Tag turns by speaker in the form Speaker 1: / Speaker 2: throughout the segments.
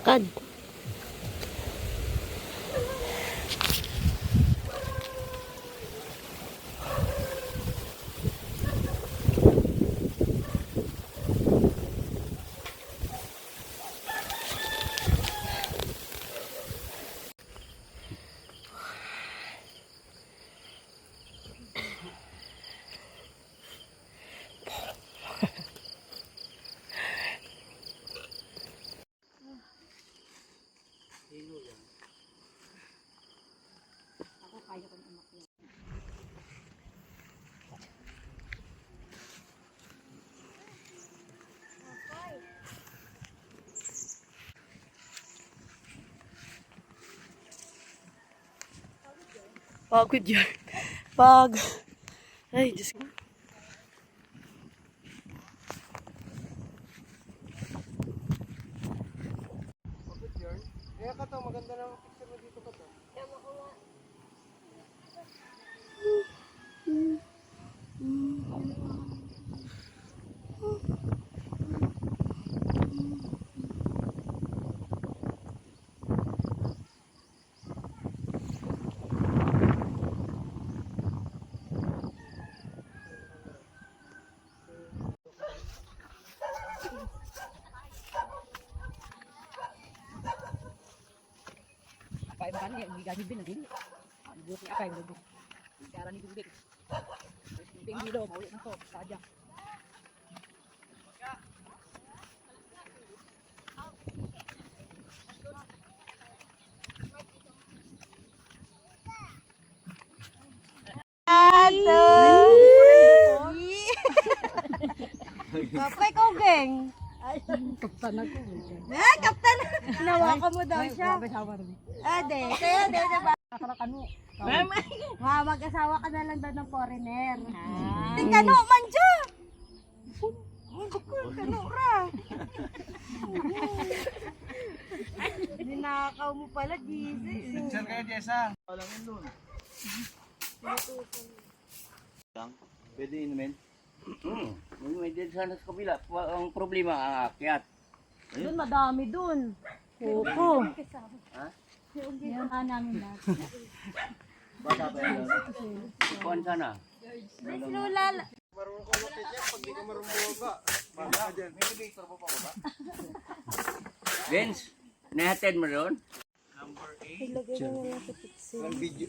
Speaker 1: lakad. Pagod yan. Ay, Diyos ko.
Speaker 2: Pagod yan. Kaya ka to, maganda na ang picture mo dito ka to.
Speaker 3: Apa yang kan yang digaji bin nanti. Buat ni apa yang dulu. Cara ni dulu. Tinggi dulu mau lihat kok saja.
Speaker 1: Kapay ko, geng.
Speaker 3: Kaptan aku.
Speaker 1: Kaptan. Nawakan mo daw siya. Ade, kaya diba?
Speaker 3: Kasarakan mo.
Speaker 1: Mag-asawa ka na lang daw ng foreigner. Tingkano, manja! Kano ra? Ninakaw mo pala, Jesus.
Speaker 2: Picture kayo, Jessa. Walang yun nun.
Speaker 4: Pwede inumin? May din sana sa kabila. Ang problema ang akyat.
Speaker 1: Doon, madami doon. Kuko.
Speaker 4: Ha?
Speaker 1: Yung namin lahat.
Speaker 4: Bata pa yun. Kuhan sana.
Speaker 1: Miss Lula.
Speaker 2: Marunong ko makit yan, pag di ka marunong bumaba. Baka ka dyan. May elevator pa baba?
Speaker 4: Vince, nahatid mo doon?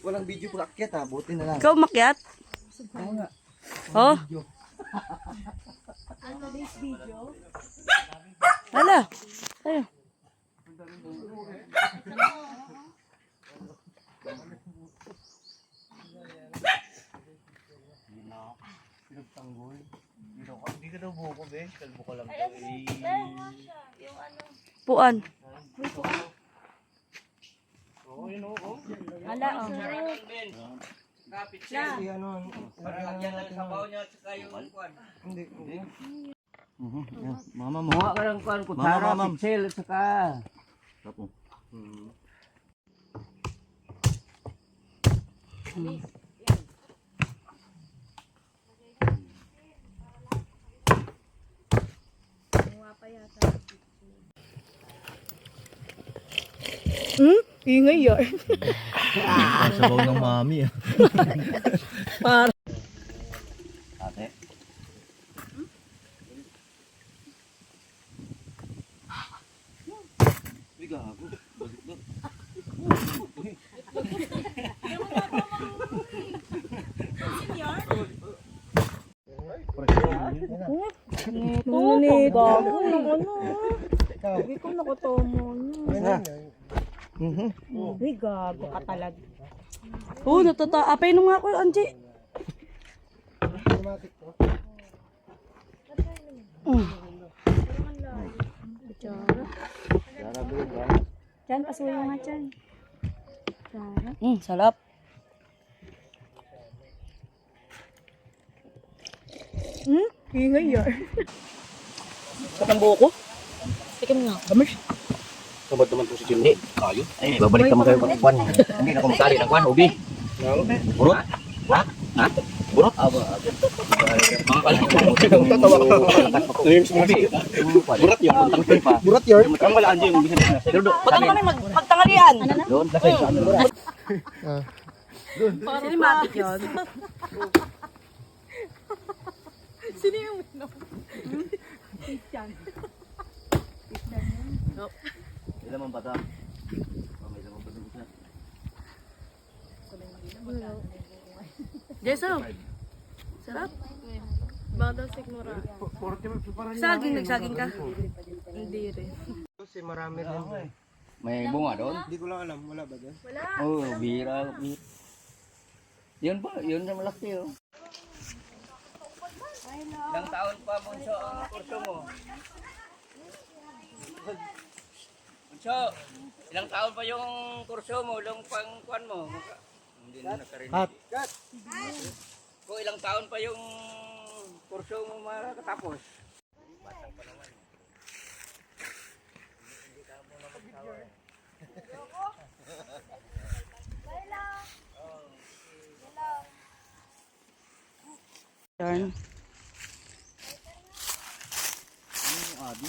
Speaker 2: Walang video pag akyat ha, buti na lang.
Speaker 1: Ikaw makyat? Oh? Ano this video? Hala. Ayo.
Speaker 2: Pinagtanggol. Hindi ka daw buko, be. Kalbo ka lang.
Speaker 1: Puan.
Speaker 2: Oo, yun oo.
Speaker 1: Hala, oh.
Speaker 4: Kapit siya.
Speaker 2: Hindi ano.
Speaker 4: Parang yan lang sa baw niya at saka yung kuhan.
Speaker 2: Hindi.
Speaker 4: Mama mo. Muha ka ng kuhan, kutsara, pinsel at saka. Tapo.
Speaker 1: Ingay yan.
Speaker 2: Sabaw ng mami ah.
Speaker 4: Ate. Gago.
Speaker 1: Nito, Hindi ko nakatomo. Uy, gago ka talaga. Oo, apay nung nga ako, Anji. Kutsara. Diyan, pasuyo nga dyan. Sarap. Ingay yan. Sa buko? Tikim nga. Gamer.
Speaker 4: Sabad naman po si Jimmy. Kayo? Eh, babalik naman kayo pag kwan. Hindi na kumakali ng kwan, ubi. Urot? Ha? Ha?
Speaker 2: Burot?
Speaker 4: Mga kalimutan.
Speaker 2: Tatawa ka. Ngayon sinabi. Burot yun. Burot yun?
Speaker 4: Ang wala anjo yung business na. Pero doon,
Speaker 3: Ba't kami magtanghalian?
Speaker 4: doon.
Speaker 3: Cinematic yun. Sino yung minom? Christian.
Speaker 4: Ilan man bata? May lamang pa doon isa.
Speaker 1: Jeso. Sarap. Baka daw sigmura. Nagsaging ka? Hindi rin.
Speaker 2: Kasi marami din.
Speaker 4: May bunga doon?
Speaker 2: Hindi ko lang alam. Wala ba doon?
Speaker 4: Oo, bira. Yun pa, yun na malaki oh. Ilang taon pa Bunso ang kurso mo? Bunso, ilang taon pa yung kurso mo, ilang pangkuan mo? Hindi na nakarinig. Kung ilang taon pa yung kurso mo makatapos? Batang pa naman. Hindi ka mo na magsawa eh.
Speaker 1: Yarn.
Speaker 4: Abi.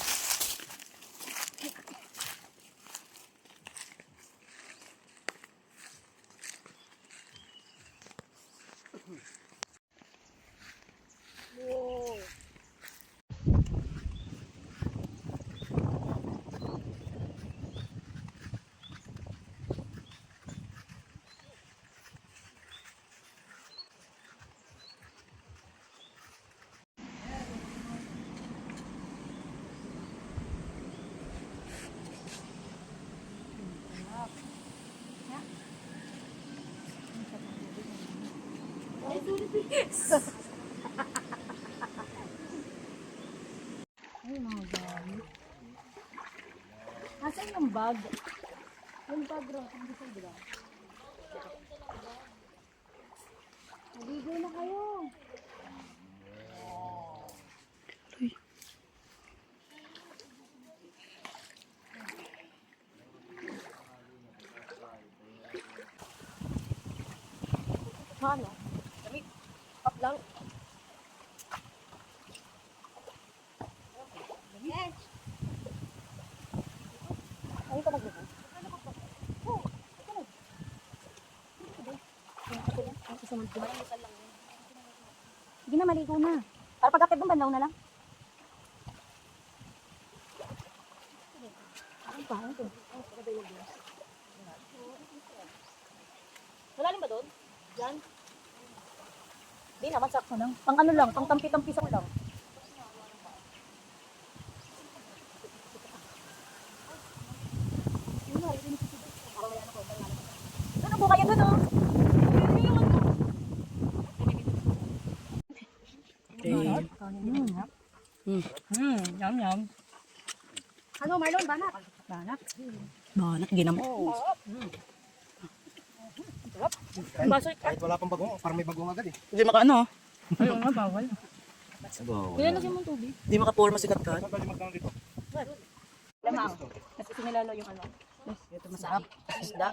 Speaker 1: Nasaan yung bag? Yung bag ro, hindi sa bra. Naligo na kayo. Ano? Up lang. Ay, ito magluto. Sige na, maligo na. Para pag-akit ng banlaw na lang. Malalim ba doon? Yan. Hindi naman, sakto lang. Pang ano lang, pang tampi-tampisan lang. Ano po kayo doon, oh?
Speaker 3: Yum, yum.
Speaker 1: Ano, Marlon, banak?
Speaker 3: Banak.
Speaker 1: Banak, ginam.
Speaker 2: Kahit wala pang bagong, parang may bagong agad eh.
Speaker 3: Hindi maka ano? Ayun nga, bawal.
Speaker 1: Kaya lagyan mo ng tubig.
Speaker 3: Hindi maka-pour masikat-kat.
Speaker 2: Saan tayo magkano dito?
Speaker 1: Lamang. Kasi sinilalo yung ano.
Speaker 3: Ito masarap. Isda.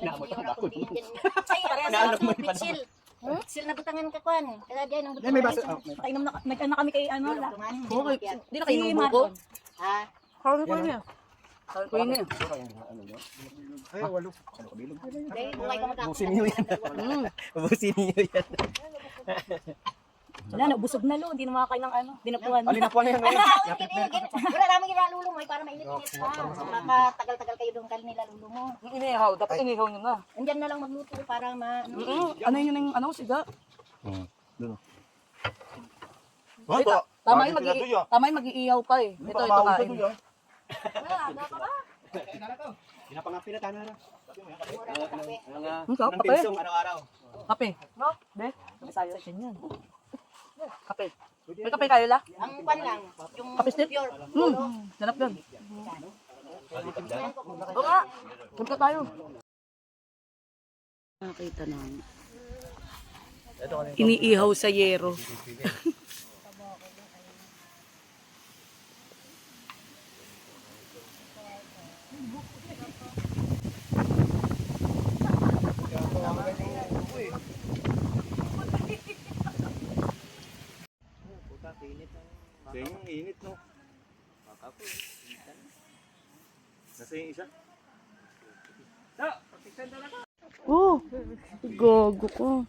Speaker 1: Parehas mo pitsil. Pitsil na butangan ka kwan. Kaya diyan ang butangan.
Speaker 2: May baso.
Speaker 1: Nakainom na, nag-ano kami kay ano.
Speaker 3: Okay. Hindi na kayo ng buko.
Speaker 1: Ha?
Speaker 3: Karoon ko niya. Karoon ko niya.
Speaker 2: Ay, walo.
Speaker 1: Dahil bungay ka magkakaroon.
Speaker 2: Busin niyo yan. Busin niyo yan.
Speaker 1: Wala na, busog na lo. Hindi na makakain ng ano. Dinapuan.
Speaker 2: Alin na po na yan ngayon.
Speaker 1: Wala namin ginalulumoy para mainit-init pa. Baka tagal-tagal kayo doon kali nila lulumo.
Speaker 3: Inihaw. Dapat inihaw nyo na.
Speaker 1: Andyan na lang magluto para ma...
Speaker 3: Ano yun yung ano, siga?
Speaker 2: Doon.
Speaker 3: Ay, tama yung mag-iiyaw pa eh. Ito kain.
Speaker 1: Wala pa ba?
Speaker 2: Pinapangapin na tayo na.
Speaker 3: Ang sarap, kape.
Speaker 2: Araw-araw.
Speaker 3: Kape. No? Be? Sayo sa yan. Kape. May kape kayo la?
Speaker 1: Ang pan lang. Yung
Speaker 3: Kape stick?
Speaker 1: pure.
Speaker 3: Sarap yun. Oo nga. Punta tayo. Nakita na. Iniihaw sa yero.
Speaker 2: sa yung isa.
Speaker 1: Oh, gogo ko.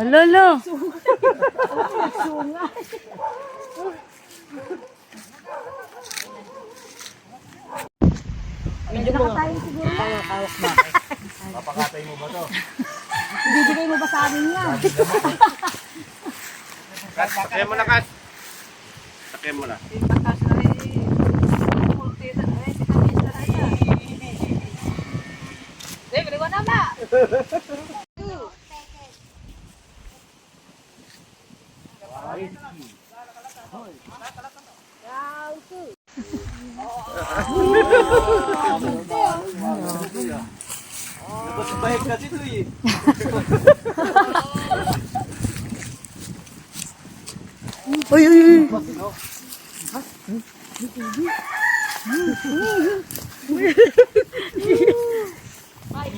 Speaker 1: Alala. Medyo nakatayin siguro. Kawak ba?
Speaker 2: Papakatay mo ba to?
Speaker 1: Bibigay mo ba sa amin yan?
Speaker 2: Kat, sakyan mo na, Kat. Sakyan mo na. Napasabahig kasi ito eh.
Speaker 1: Uy, uy, uy.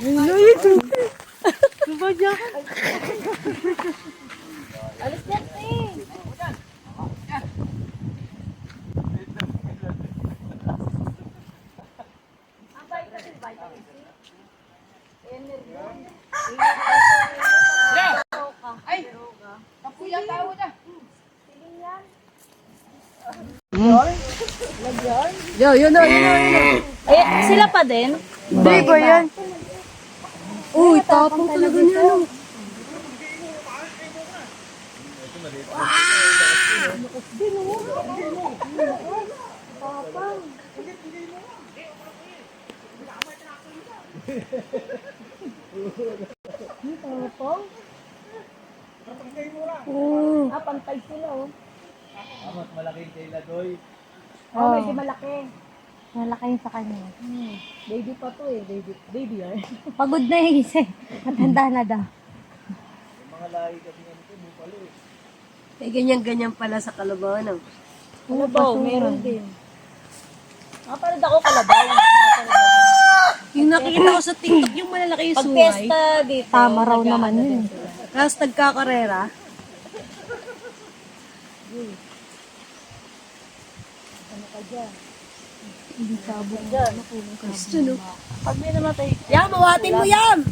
Speaker 1: Ano ito? Ano ba dyan? Alis yan eh. Yo, yun na, yun na, yun na. Eh, sila pa din? Hindi ba yan? Uy, tapang talaga niya. Ah, pantay sila oh.
Speaker 2: Mas malaki kay Ladoy.
Speaker 1: Oh, medyo malaki. Malaki yung sa kanya. Baby pa to eh. Baby yan. Pagod na yung isa eh. Matanda na daw.
Speaker 2: Yung mga lahi kasi nga nito, bupalo eh.
Speaker 5: Eh, ganyan-ganyan pala sa Kalabaw, no?
Speaker 1: Kalabaw, meron din. Ah, parang ako kalabaw.
Speaker 5: Yung nakikita ko sa TikTok, yung malalaki yung
Speaker 1: Pag
Speaker 5: suway.
Speaker 1: pesta dito. Tama raw naman yun.
Speaker 5: Tapos nagkakarera.
Speaker 1: Ano ka dyan?
Speaker 5: Hindi sabog.
Speaker 1: Dyan.
Speaker 5: Gusto, no?
Speaker 1: Pag may namatay.
Speaker 5: Yan, mawatin mo yan!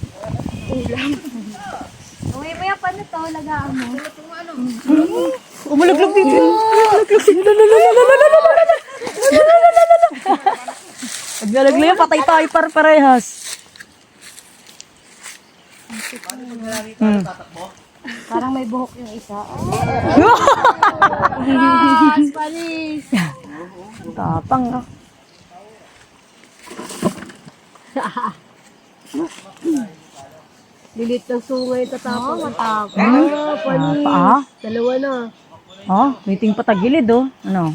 Speaker 1: Uwi mo yan, paano to? Lagaan mo.
Speaker 5: Umalaglag dito.
Speaker 1: Pag nalagla yan, patay tayo parehas. Parang may buhok yung isa. Panis! Tapang no?
Speaker 5: Lilit ng sungay tatapos.
Speaker 1: Oo, matapang.
Speaker 5: Panis. Dalawa na.
Speaker 1: Oh, waiting pa tagilid oh. Ano?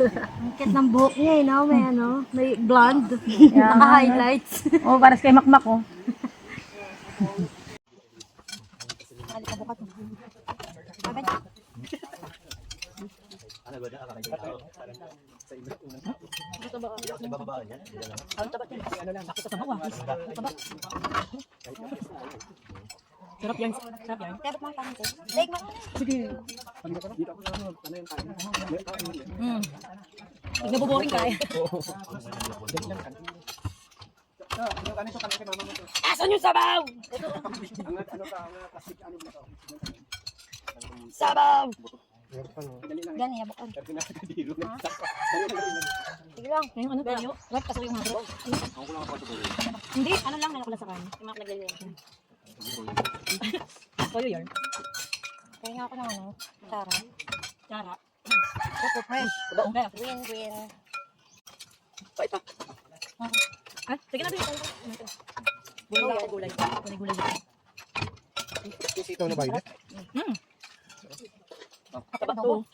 Speaker 1: Ang cute ng buhok niya eh, no? May ano, may blonde. Naka-highlights. Oh, para sa kay Makmak oh. Sarap yan. Sarap yan. Dapat mga kanin ko. Like mga naboboring ka eh. Asan yung sabaw? Sabaw! Gani, yabakan. Sige lang. Ngayon ano tayo? Wag pasok yung haro. Hindi, ano lang ko lang sa kanya. Yung mga nagliliyan. Toyo yun. Kaya nga ako ng ano, Chara. Chara. Opo, fresh. Green, green.
Speaker 2: Paita.
Speaker 1: Ah, sige na din. Gulay ako, gulay. Gulay.
Speaker 2: Ito na ba yun?
Speaker 1: Taba to.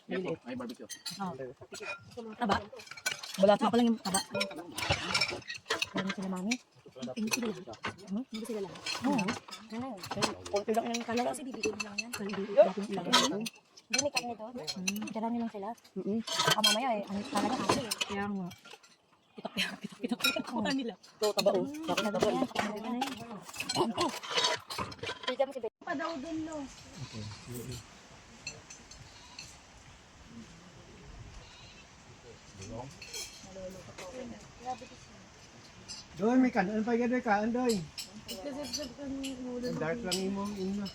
Speaker 2: Ay, barbecue.
Speaker 1: Taba. Wala pa lang yung taba. Ano sila mami? Hindi sila lahat. Hindi sila lahat. Oo. Konti lang yung kala kasi bibigyan lang yan. Hindi may karne doon. Dala nilang sila. Baka mamaya eh. Ano talaga kasi eh. Kaya nga. Pitak. Kuha nila. Ito, taba o. Bakit na taba? Pwede mo si Beth.
Speaker 5: pa daw dun, no?
Speaker 2: Doy, may kanon pa yan, doy, kaan, doy.
Speaker 5: Kasi sa
Speaker 2: Dark lang yung mong ina.